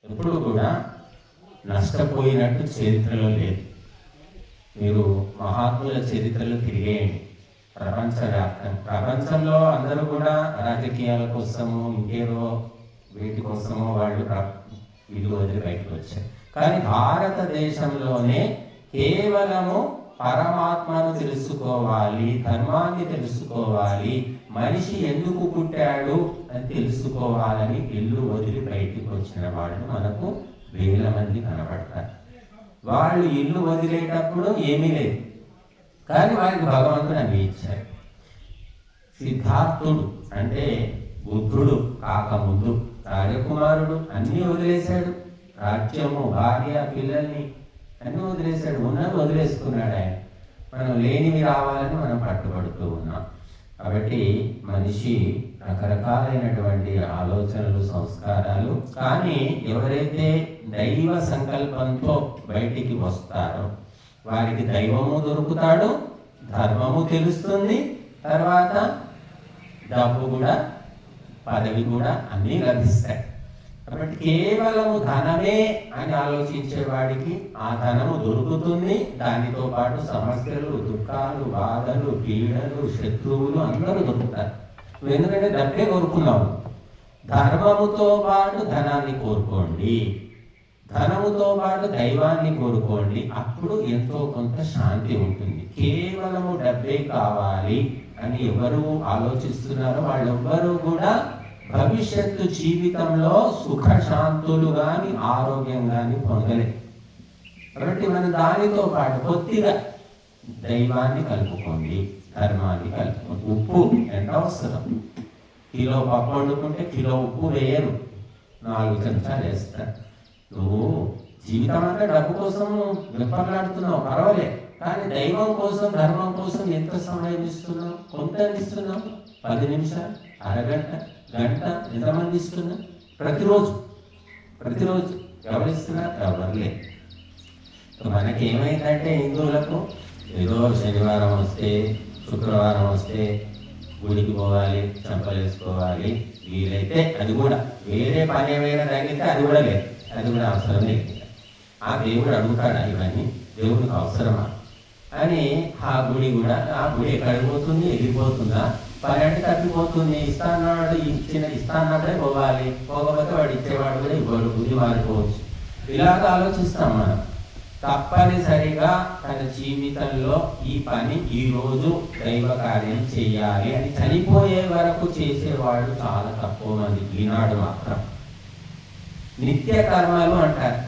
ఎప్పుడు కూడా నష్టపోయినట్టు చరిత్రలో లేదు. మీరు మహాత్ముల చరిత్రలు తిరిగేయండి. ప్రపంచంలో అందరూ కూడా రాజకీయాల కోసము ఇంకేదో వీటి కోసమో వాళ్ళు ఇల్లు వదిలి బయటకు వచ్చారు. కానీ భారతదేశంలోనే కేవలము పరమాత్మను తెలుసుకోవాలి, ధర్మాన్ని తెలుసుకోవాలి, మనిషి ఎందుకు పుట్టాడు అని తెలుసుకోవాలని ఇల్లు వదిలి బయటికి వచ్చిన వాళ్ళు మనకు వేల మంది కనపడతారు. వాళ్ళు ఇల్లు వదిలేటప్పుడు ఏమీ లేదు, కానీ వారికి భగవంతుడు అన్ని ఇచ్చారు. సిద్ధార్థుడు అంటే బుద్ధుడు కాకముందు రాజకుమారుడు అన్నీ వదిలేశాడు. రాజ్యము, భార్య, పిల్లల్ని అన్నీ వదిలేశాడు. ఉన్నది వదిలేసుకున్నాడు ఆయన. మనం లేనివి రావాలని మనం పట్టుబడుతూ ఉన్నాం. కాబట్టి మనిషి రకరకాలైనటువంటి ఆలోచనలు, సంస్కారాలు, కానీ ఎవరైతే దైవ సంకల్పంతో బయటికి వస్తారో వారికి దైవము దొరుకుతాడు, ధర్మము తెలుస్తుంది, తర్వాత డబ్బు కూడా, పదవి కూడా అన్నీ లభిస్తాయి. కాబట్టి కేవలము ధనమే అని ఆలోచించే వాడికి ఆ ధనము దొరుకుతుంది. దానితో పాటు సమస్యలు, దుఃఖాలు, బాధలు, పీడలు, శత్రువులు అందరూ దొరుకుతారు. ఎందుకంటే డబ్బే కోరుకున్నాము. ధర్మముతో పాటు ధనాన్ని కోరుకోండి, ధనముతో పాటు దైవాన్ని కోరుకోండి. అప్పుడు ఎంతో కొంత శాంతి ఉంటుంది. కేవలము డబ్బే కావాలి అని ఎవరు ఆలోచిస్తున్నారో వాళ్ళెవ్వరూ కూడా భవిష్యత్తు జీవితంలో సుఖశాంతులు కానీ ఆరోగ్యం కానీ పొందలేదు. కాబట్టి మనం దానితో పాటు కొద్దిగా దైవాన్ని కలుపుకోండి, ధర్మాన్ని కలుపుకోండి. ఉప్పు ఎంత అవసరం? కిలో పప్పు వండుకుంటే కిలో ఉప్పు వేయరు, 4 చెంచాలు వేస్తారు. నువ్వు జీవితం అంతా డబ్బు కోసం విప్పలాడుతున్నావు, పర్వాలేదు, కానీ దైవం కోసం, ధర్మం కోసం ఎంత సమయం ఇస్తున్నావు? కొంత ఇస్తున్నావు? 10 నిమిషాలు, అరగంట, గంట, ఎంతమంది ఇస్తున్నా? ప్రతిరోజు ఎవరిస్తున్నారు? ఎవరు లేదు. మనకేమైందంటే హిందువులకు ఏదో శనివారం వస్తే, శుక్రవారం వస్తే గుడికి పోవాలి, చంపలేసుకోవాలి, వీలైతే అది కూడా వేరే పని ఏమైనా తగ్గితే అది కూడా లేదు, అది కూడా అవసరం లేదు. ఆ దేవుడు అడుగుతాడా ఇవన్నీ? దేవుడికి అవసరమా అని ఆ గుడి కూడా, ఆ గుడి ఎక్కడికి పోతుంది? ఎగిరిపోతుందా? పని అంటే తప్పిపోతుంది. ఇస్తాన్నప్పుడే పోవాలి, పోకపోతే వాడు ఇచ్చేవాడు కూడా ఇవ్వడు, బుద్ధి మారిపోవచ్చు. ఇలాగ ఆలోచిస్తాం మనం. తప్పనిసరిగా తన జీవితంలో ఈ పని ఈరోజు దైవ కార్యం చేయాలి అని చనిపోయే వరకు చేసేవాళ్ళు చాలా తక్కువ మంది ఈనాడు మాత్రం. నిత్య కర్మలు అంటారు.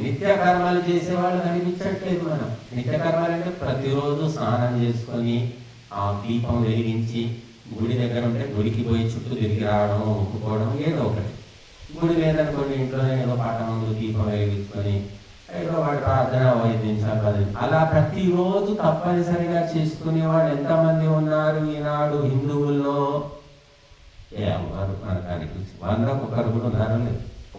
నిత్య కర్మలు చేసేవాళ్ళు కనిపించట్లేదు మనం. నిత్య కర్మలు అంటే ప్రతిరోజు స్నానం చేసుకొని ఆ దీపం వెలిగించి, గుడి దగ్గర ఉంటే గుడికి పోయి చుట్టూ తిరిగి రావడం, మొక్కుకోవడం, ఏదో ఒకటి. గుడి లేదనుకోండి, ఇంట్లోనే ఏదో పాట ముందు దీపం వెలిగించుకొని ఏదో వాడి ప్రార్థన 5 నిమిషాలు, 10 నిమిషాలు అలా ప్రతిరోజు తప్పనిసరిగా చేసుకునేవాడు ఎంతమంది ఉన్నారు ఈనాడు హిందువుల్లో? ఎవరు మనకు అనిపించి 100 కూడా ఉన్నారు.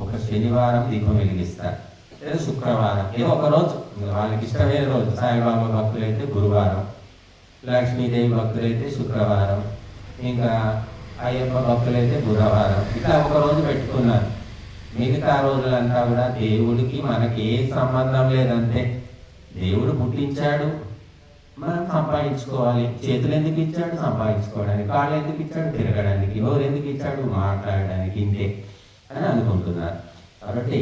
ఒక శనివారం దీపం వెలిగిస్తారు, లేదా శుక్రవారం, ఏదో ఒక రోజు వాళ్ళకి ఇష్టమైన రోజు. సాయిబాబా భక్తులైతే గురువారం, లక్ష్మీదేవి భక్తులైతే శుక్రవారం, ఇంకా అయ్యప్ప భక్తులైతే బుధవారం. ఇట్లా ఒక రోజు పెట్టుకున్నారు. మిగతా రోజులంతా కూడా దేవుడికి మనకి ఏ సంబంధం లేదంతే. దేవుడు పుట్టించాడు, మనం సంపాదించుకోవాలి. చేతులు ఎందుకు ఇచ్చాడు? సంపాదించుకోవడానికి. కాళ్ళు ఎందుకు ఇచ్చాడు? తిరగడానికి. ఎవరు ఎందుకు ఇచ్చాడు? మాట్లాడడానికి. ఇంతే అని అనుకుంటున్నారు. కాబట్టి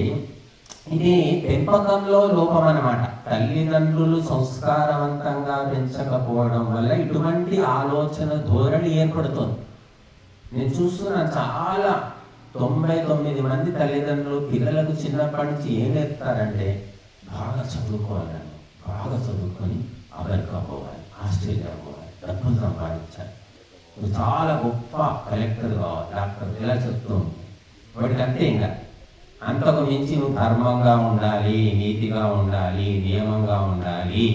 ఇది పెంపకంలో లోపం అన్నమాట. తల్లిదండ్రులు సంస్కారవంతంగా పెంచకపోవడం వల్ల ఇటువంటి ఆలోచన ధోరణి ఏర్పడుతుంది. నేను చూస్తున్నాను, చాలా 99 మంది తల్లిదండ్రులు పిల్లలకు చిన్నప్పటి నుంచి ఏం నేర్పుతారంటే బాగా చదువుకోవాలని, బాగా చదువుకొని అమెరికా పోవాలి, ఆస్ట్రేలియా పోవాలి, డబ్బులు సంపాదించాలి, నువ్వు చాలా గొప్ప కలెక్టర్ కావాలి, డాక్టర్, ఇలా చెప్తూ వాడికి అంతే. ఇంకా అంతకు మించి నువ్వు ధర్మంగా ఉండాలి, నీతిగా ఉండాలి, నియమంగా ఉండాలి,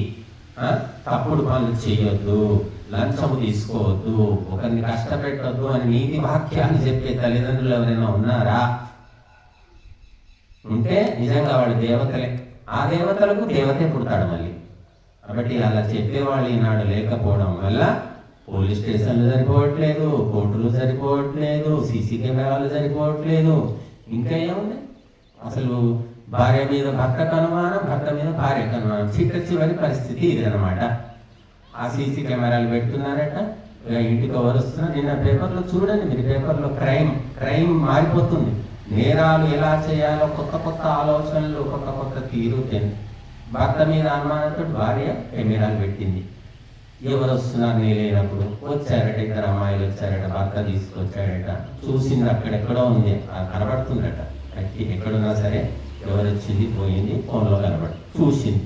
తప్పుడు పనులు చేయొద్దు, లంచము తీసుకోవద్దు, ఒకరిని కష్టపెట్టొద్దు అని నీతి వాక్యాన్ని చెప్పే తల్లిదండ్రులు ఎవరైనా ఉన్నారా? ఉంటే నిజంగా వాళ్ళు దేవతలే. ఆ దేవతలకు దేవతే పుడతాడు మళ్ళీ. కాబట్టి అలా చెప్పేవాళ్ళు ఈనాడు లేకపోవడం వల్ల పోలీస్ స్టేషన్లు సరిపోవట్లేదు, కోర్టులు సరిపోవట్లేదు, సీసీ కెమెరాలు సరిపోవట్లేదు, ఇంకా ఏముంది? అసలు భార్య మీద భర్తకు అనుమానం, భర్త మీద భార్యకు అనుమానం. చివరి పరిస్థితి ఇది అనమాట. ఆ సీసీ కెమెరాలు పెడుతున్నారట, ఇక ఇంటికి ఎవరు వస్తున్నారు. నిన్న పేపర్లో చూడండి మీరు, పేపర్లో క్రైమ్ మారిపోతుంది. నేరాలు ఎలా చేయాలో కొత్త కొత్త ఆలోచనలు, కొత్త కొత్త తీరు. భర్త మీద అనుమానంతో భార్య కెమెరాలు పెట్టింది. ఎవరు వస్తున్నారు నేలేనప్పుడు, వచ్చారట, ఇద్దరు అమ్మాయిలు వచ్చారట, భర్త తీసుకొచ్చాడట, చూసింది అక్కడెక్కడో ఉంది, కనబడుతుందట. ఎక్కడున్నా సరే ఎవరు వచ్చింది పోయింది ఫోన్లో కనబడి చూసింది,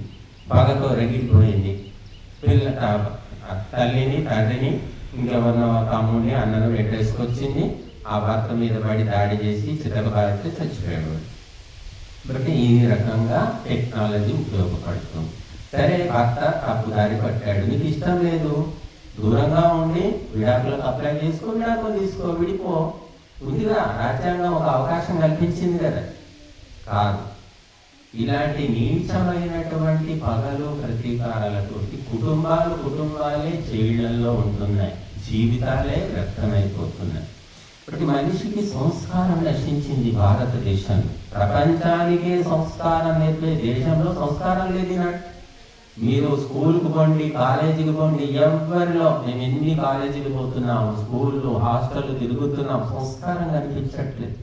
బాగతో రగిలిపోయింది. తల్లిని తండ్రిని ఇంకెవరినో తమ్ముడిని అన్నను వెంటేసుకొచ్చింది. ఆ భర్త మీద పడి దాడి చేసి చితకబారితే చచ్చిపోయాడు. కాబట్టి ఈ రకంగా టెక్నాలజీ ఉపయోగపడుతుంది. సరే, భర్త తప్పుదారి పట్టాడు, నీకు ఇష్టం లేదు, దూరంగా ఉండి విడాకులకు అప్లై చేసుకో, విడాకులు తీసుకో, విడిపో, ఉందిగా రాజ్యాంగం ఒక అవకాశం కల్పించింది కదా. కాదు, ఇలాంటి నీచమైనటువంటి పగలు ప్రతీకారాలతోటి కుటుంబాలే జైళ్ళల్లో ఉంటున్నాయి, జీవితాలే వ్యక్తమైపోతున్నాయి. ప్రతి మనిషికి సంస్కారం నశించింది భారతదేశంలో. ప్రపంచానికే సంస్కారం నేర్పే దేశంలో సంస్కారం లేదు నాడు. మీరు స్కూల్కి పోండి, కాలేజీకి పోండి, ఎవరిలో మేము ఎన్ని కాలేజీకి పోతున్నాము, స్కూళ్ళు హాస్టళ్ళు తిరుగుతున్నాం, సంస్కారం కనిపించట్లేదు.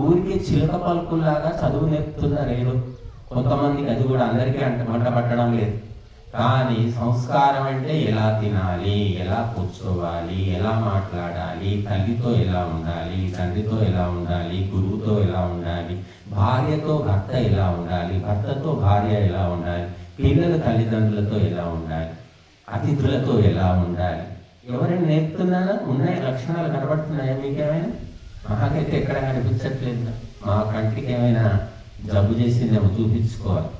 ఊరికి చిలక పలుకుల్లాగా చదువు నేర్పుతున్నారు ఏదో కొంతమందికి, అది కూడా అందరికీ వంట పట్టడం లేదు. కానీ సంస్కారం అంటే ఎలా తినాలి, ఎలా కూర్చోవాలి, ఎలా మాట్లాడాలి, తల్లితో ఎలా ఉండాలి, తండ్రితో ఎలా ఉండాలి, గురువుతో ఎలా ఉండాలి, భార్యతో భర్త ఎలా ఉండాలి, భర్తతో భార్య ఎలా ఉండాలి, పిల్లల తల్లిదండ్రులతో ఎలా ఉండాలి, అతిథులతో ఎలా ఉండాలి, ఎవరైనా నేర్పుతున్నారా? ఉన్నాయి, లక్షణాలు కనబడుతున్నాయా మీకేమైనా? మాకైతే ఎక్కడ కనిపించట్లేదు. మా కంటికి ఏమైనా జబ్బు చేసిందేమో చూపించుకోవాలి.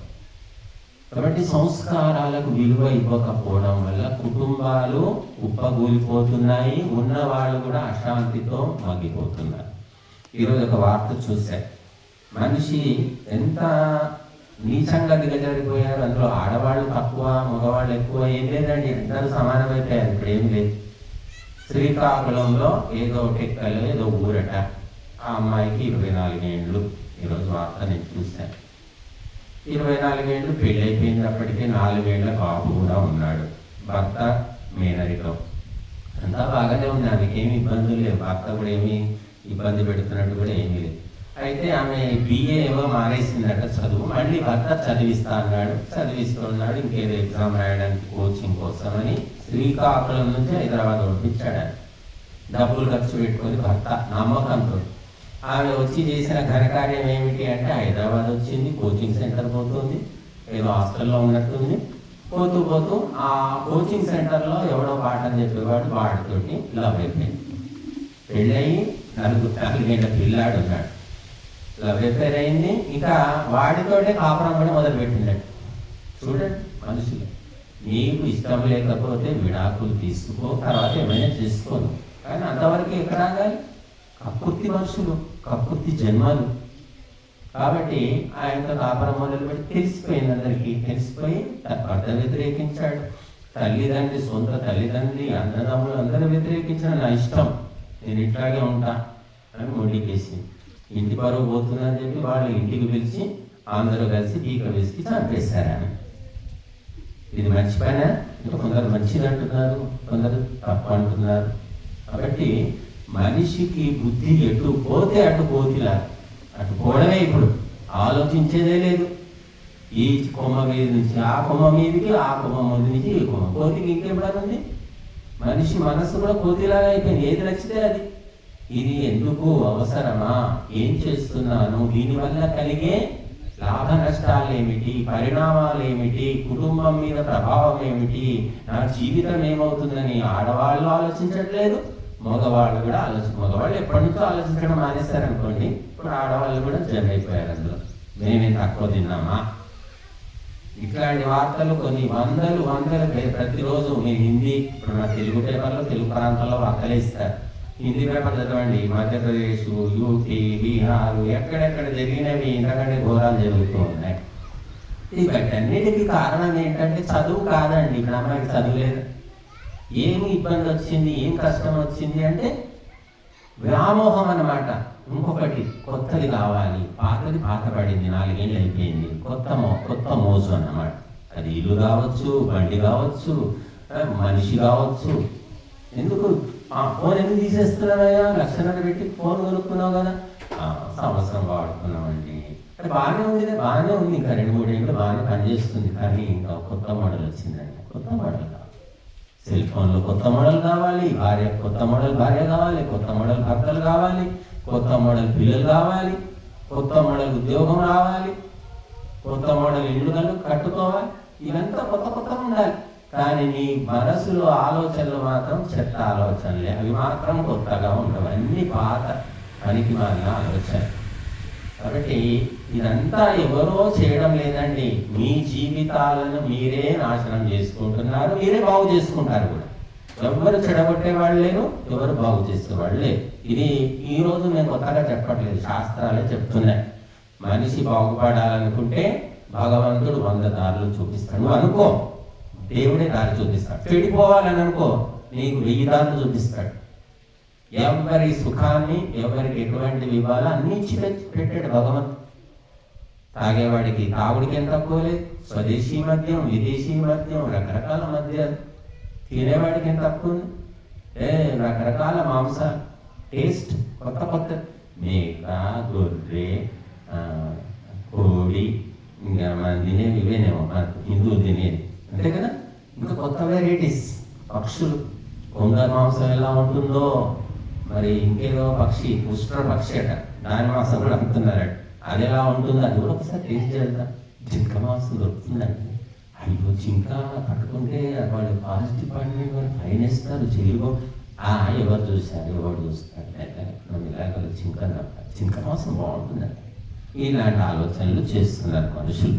కాబట్టి సంస్కారాలకు విలువ ఇవ్వకపోవడం వల్ల కుటుంబాలు కుప్పగూలిపోతున్నాయి, ఉన్నవాళ్ళు కూడా అశాంతితో మగ్గిపోతున్నారు. ఈరోజు ఒక వార్త చూశారు, మనిషి ఎంత నీచంగా దిగజారిపోయారు. అందులో ఆడవాళ్ళు తక్కువ, మగవాళ్ళు ఎక్కువ ఏం లేదండి, అందరూ సమానమైపోయారు. ఇప్పుడు ఏం లేదు. శ్రీకాకుళంలో ఏదో టెక్కలో ఏదో ఊరట, ఆ అమ్మాయికి 24 ఏళ్ళు. ఈరోజు వార్త నేను చూశాను. 24 ఏళ్ళు పెళ్ళి అయిపోయింది. అప్పటికే 4 ఏళ్ల బాబు కూడా ఉన్నాడు. భర్త మేనరికం, అంతా బాగానే ఉంది, ఆమెకేమి ఇబ్బందులు లేవు. భర్త కూడా ఏమి ఇబ్బంది పెడుతున్నట్టు కూడా ఏమీ లేదు. అయితే ఆమె BA ఏవో మానేసిందట చదువు, మళ్ళీ భర్త చదివిస్తా అన్నాడు, చదివిస్తున్నాడు. ఇంకేదో ఎగ్జామ్ రాయడానికి కోచింగ్ కోసమని శ్రీకాకుళం నుంచి హైదరాబాద్ పంపించాడు. డబ్బులు ఖర్చు పెట్టుకొని భర్త నమ్మకంతో. ఆమె వచ్చి చేసిన ఘనకార్యం ఏమిటి అంటే హైదరాబాద్ వచ్చింది, కోచింగ్ సెంటర్ పోతుంది, ఏదో హాస్టల్లో ఉన్నట్టుంది. పోతూ ఆ కోచింగ్ సెంటర్లో ఎవడో పాఠం చెప్పేవాడు, వాడితోటి లవ్ అయిపోయింది. పెళ్ళయి 4 ఏళ్ళ పిల్లాడు ఉన్నాడు, లవ్ అఫేర్ అయింది. ఇంకా వాడితోటే కాపురం కూడా మొదలుపెట్టిందట. చూడండి మనుషులు, నీకు ఇష్టం లేకపోతే విడాకులు తీసుకో, తర్వాత ఏమైనా చేసుకోను, కానీ అంతవరకు ఎక్కడ ఆగాలి? కక్కుర్తి మనుషులు, కక్కుర్తి జన్మలు. కాబట్టి ఆయనతో కాపురం మొదలుపెట్టి తెలిసిపోయింది, అందరికీ తెలిసిపోయి భర్త వ్యతిరేకించాడు. తల్లిదండ్రి, సొంత తల్లిదండ్రి, అన్నదమ్ములు అందరూ వ్యతిరేకించిన, నా ఇష్టం, నేను ఇట్లాగే ఉంటా అని మొండికేసింది. ఇంటి పరువు పోతుందని చెప్పి వాళ్ళు ఇంటికి పిలిచి అందరూ కలిసి పీక వేసి చంపేశారు ఆమె. ఇది మంచి పైన, ఇంకా కొందరు మంచిది అంటున్నారు, కొందరు తప్పు అంటున్నారు. కాబట్టి మనిషికి బుద్ధి ఎటు పోతే అటు పోతిలా, అటు పోవడమే. ఇప్పుడు ఆలోచించేదే లేదు. ఈ కొమ్మ మీద నుంచి ఆ కొమ్మ మీదకి, ఆ కొమ్మ మీద నుంచి ఈ కొమ్మ, కోతికి ఇంకెప్పుడనుంది? మనిషి మనస్సు కూడా కోతిలాగా అయిపోయింది, ఏది నచ్చితే అది. ఇది ఎందుకు అవసరమా, ఏం చేస్తున్నాను, దీనివల్ల కలిగే లాభ నష్టాలు ఏమిటి, పరిణామాలు ఏమిటి, కుటుంబం మీద ప్రభావం ఏమిటి, నా జీవితం ఏమవుతుందని ఆడవాళ్ళు ఆలోచించట్లేదు, మగవాళ్ళు కూడా మగవాళ్ళు ఎప్పటి నుంచో ఆలోచించడం మానేస్తారనుకోండి. ఇప్పుడు ఆడవాళ్ళు కూడా జమ అయిపోయారు అందులో. మేమేం తక్కువ తిన్నామా? ఇట్లాంటి వార్తలు కొన్ని వందలు ప్రతిరోజు మీరు హిందీ, ఇప్పుడు మన తెలుగు పేపర్లో తెలుగు ప్రాంతాల్లో వార్తలే ఇస్తారు. హిందీ పేపర్ చదవండి, మధ్యప్రదేశ్, యూపీ, బీహార్, ఎక్కడెక్కడ జరిగినవి ఇంతకంటే ఘోరాలు జరుగుతూ ఉన్నాయి. వీటన్నిటికీ కారణం ఏంటంటే చదువు కాదండి. ఇప్పుడు అమ్మాయికి చదువు లేదు, ఏమి ఇబ్బంది వచ్చింది, ఏం కష్టం వచ్చింది అంటే వ్యామోహం అన్నమాట. ఇంకొకటి కొత్తది కావాలి, పాతది పాత పడింది, 4 ఏళ్ళు అయిపోయింది, కొత్త మోజు అన్నమాట. అది ఇల్లు కావచ్చు, బండి కావచ్చు, మనిషి కావచ్చు. ఎందుకు ఫోన్ ఎందుకు తీసేస్తున్నావయ్యా, 1,00,000 పెట్టి ఫోన్ కొనుక్కున్నావు కదా, సంవత్సరం వాడుకున్నామండి, అది బాగానే ఉంది, ఇంకా 2-3 ఏళ్ళు బాగానే పనిచేస్తుంది, కానీ ఇంకా కొత్త మోడల్ వచ్చిందండి. కొత్త మోడల్ కావాలి, సెల్ ఫోన్లో కొత్త మోడల్ కావాలి, కొత్త మోడల్ భార్య కావాలి, కొత్త మోడల్ భర్తలు కావాలి, కొత్త మోడల్ పిల్లలు కావాలి, కొత్త మోడల్ ఉద్యోగం రావాలి, కొత్త మోడల్ ఇల్లు కట్టుకోవాలి. ఇవంతా కొత్త ఉండాలి. కానీ నీ మనసులో ఆలోచనలు మాత్రం చెత్త ఆలోచనలే, అవి మాత్రం కొత్తగా ఉండవు, అన్ని పాత పనికి మాలిన ఆలోచన. కాబట్టి ఇదంతా ఎవరో చేయడం లేదండి, మీ జీవితాలను మీరే నాశనం చేసుకుంటున్నారు, మీరే బాగు చేసుకుంటారు కూడా. ఎవరు చెడగొట్టే వాళ్ళు లేరు, ఎవరు బాగు చేసేవాళ్ళు లేరు. ఇది ఈరోజు నేను కొత్తగా చెప్పట్లేదు, శాస్త్రాలే చెప్తున్నాయి. మనిషి బాగుపడాలనుకుంటే భగవంతుడు 100 దారులు చూపిస్తాడు. నువ్వు అనుకో, దేవుడే దారి చూపిస్తాడు. చెడిపోవాలని అనుకో, నీకు 1000 దారులు చూపిస్తాడు. ఎవరి సుఖాన్ని ఎవరికి ఎటువంటివి ఇవ్వాలో అన్ని ఇచ్చి పెట్టాడు భగవంతుడు. తాగేవాడికి తాగుడికి ఏం తక్కువ లేదు, స్వదేశీ మద్యం, విదేశీ మద్యం, రకరకాల మద్యాలు. తినేవాడికి ఏం తక్కువ ఉంది, రకరకాల మాంసాలు, టేస్ట్ కొత్త మేక, గొర్రె, కోడి, ఇంకా మనం తినేవి ఇవేనేమో, మన హిందువులు తినేది అంతే కదా. ఇంకా కొత్త వెరైటీస్, పక్షులు, కొంగ మాంసం ఎలా ఉంటుందో, మరి ఇంకేదో పక్షి, ఉష్ట్ర పక్షి అట, దాని మాంసం కూడా అమ్ముతున్నారట, అది ఎలా ఉంటుందో అది కూడా ఒకసారి టేస్ట్ చేద్దాం. జింక మాంసం దొరుకుతుందండి. అయ్యో, జింక పట్టుకుంటే వాళ్ళు ఫారెస్ట్ డిపార్ట్మెంట్ వాళ్ళు ఫైన్ ఇస్తారు, జైలు. ఎవరు చూస్తారు, ఎవరు చూస్తారు, ఇలాగ జింక మాంసం బాగుంటుందండి. ఇలాంటి ఆలోచనలు చేస్తున్నారు మనుషులు.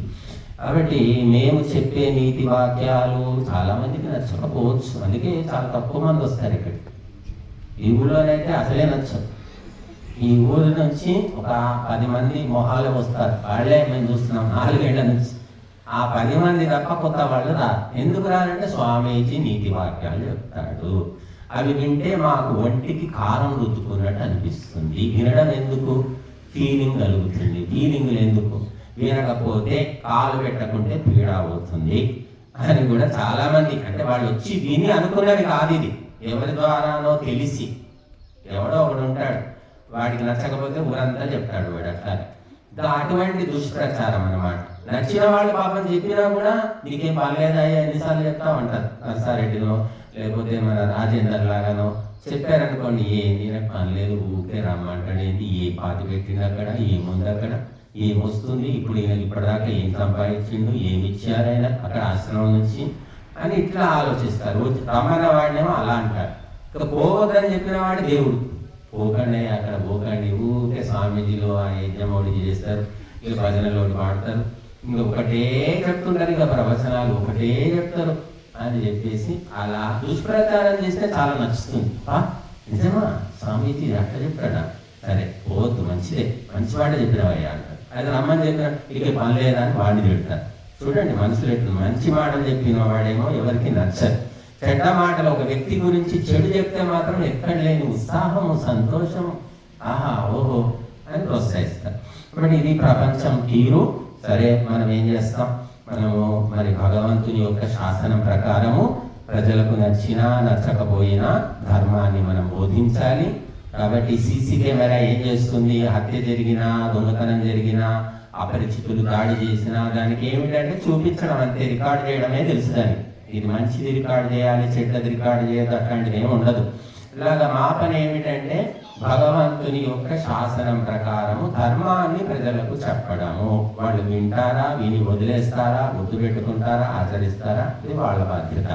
కాబట్టి మేము చెప్పే నీతి వాక్యాలు చాలా మందికి నచ్చకపోవచ్చు, అందుకే చాలా తక్కువ మంది వస్తారు ఇక్కడికి. ఈ ఊళ్ళోనైతే అసలే నచ్చదు. ఈ ఊరి నుంచి ఒక 10 మంది మొహాలు వస్తారు, వాళ్ళే మేము చూస్తున్నాం 4 ఏళ్ల నుంచి. ఆ 10 మంది తప్ప కొత్త వాళ్ళు రారు. ఎందుకు రారంటే స్వామీజీ నీతి వాక్యాలు చెప్తాడు, అవి వింటే మాకు ఒంటికి కారం రుద్దుకున్నట్టు అనిపిస్తుంది. వినడం ఎందుకు, ఫీలింగ్ కలుగుతుంది. ఫీలింగ్లు ఎందుకు, వినకపోతే కాలు పెట్టకుంటే పీడ అవుతుంది అని కూడా చాలా మంది, అంటే వాళ్ళు వచ్చి విని అనుకున్నది కాదు ఇది, ఎవరి ద్వారానో తెలిసి. ఎవడో ఒకడు ఉంటాడు, వాడికి నచ్చకపోతే ఊరంతా చెప్తాడు వాడు అట్లా. అటువంటి దుష్ప్రచారం అన్నమాట. నచ్చిన వాళ్ళు పాపం చెప్పినా కూడా నీకేం బాగాలేదయ్యా ఎన్నిసార్లు చెప్తా ఉంటారు. నర్సారెడ్డినో లేకపోతే మన రాజేందర్ లాగానో చెప్పారనుకోండి, నాకు పని లేదు, ఊరికే రమ్మంటాడు, ఏంటి ఏ పాతి పెట్టింది అక్కడ, ఏముంది అక్కడ, ఏమొస్తుంది, ఇప్పుడు ఈయనకి ఇప్పటిదాకా ఏం సంపాదించిండు, ఏమి ఇచ్చారైనా అక్కడ ఆశ్రమం నుంచి అని ఇట్లా ఆలోచిస్తారు. రమ్మన్న వాడినేమో అలా అంటారు. ఇక పోవద్దని చెప్పిన వాడు దేవుడు, పోకండి అక్కడ పోకండి, ఊరికే స్వామీజీలో ఆ యజ్ఞం ఒకటి చేస్తారు, ఇక భజనలు ఒకటి పాడతారు, ఇంకా ఒకటే చెప్తుంటారు, ఇక ప్రవచనాలు ఒకటే చెప్తారు అని చెప్పేసి అలా దుష్ప్రచారం చేస్తే చాలా నచ్చుతుంది. నిజమా స్వామీజీ అట్లా చెప్పాడా, సరే పోవద్దు, మంచిదే, మంచివాడే చెప్పినవయ్యా అంటారు. అది రమ్మని చెప్పిన ఇక పని లేదా అని వాడిని తిడతారు. చూడండి మనుషులు ఎట్లు, మంచి మాటలు చెప్పిన వాడేమో ఎవరికి నచ్చదు. చెడ్డ మాటలు ఒక వ్యక్తి గురించి చెడు చెప్తే మాత్రం ఎక్కడ లేని ఉత్సాహము, సంతోషం, ఆహా ఓహో అని ప్రోత్సహిస్తారు. కాబట్టి ఇది ప్రపంచం తీరు. సరే, మనం ఏం చేస్తాం, మనము మరి భగవంతుని యొక్క శాసనం ప్రకారము ప్రజలకు నచ్చినా నచ్చకపోయినా ధర్మాన్ని మనం బోధించాలి. కాబట్టి సీసీ కెమెరా ఏం చేస్తుంది, హత్య జరిగినా, దొంగతనం జరిగినా, అపరిచితులు దాడి చేసినా దానికి ఏమిటంటే చూపించడం అంతే, రికార్డు చేయడమే తెలుసు దానికి. ఇది మంచిది రికార్డు చేయాలి, చెడ్డది రికార్డు చేయదు, అట్లాంటిది ఏమి ఉండదు. ఇలాగా మా పని ఏమిటంటే భగవంతుని యొక్క శాసనం ప్రకారము ధర్మాన్ని ప్రజలకు చెప్పడము. వాళ్ళు వింటారా, విని వదిలేస్తారా, గుర్తుపెట్టుకుంటారా, ఆచరిస్తారా, ఇది వాళ్ళ బాధ్యత.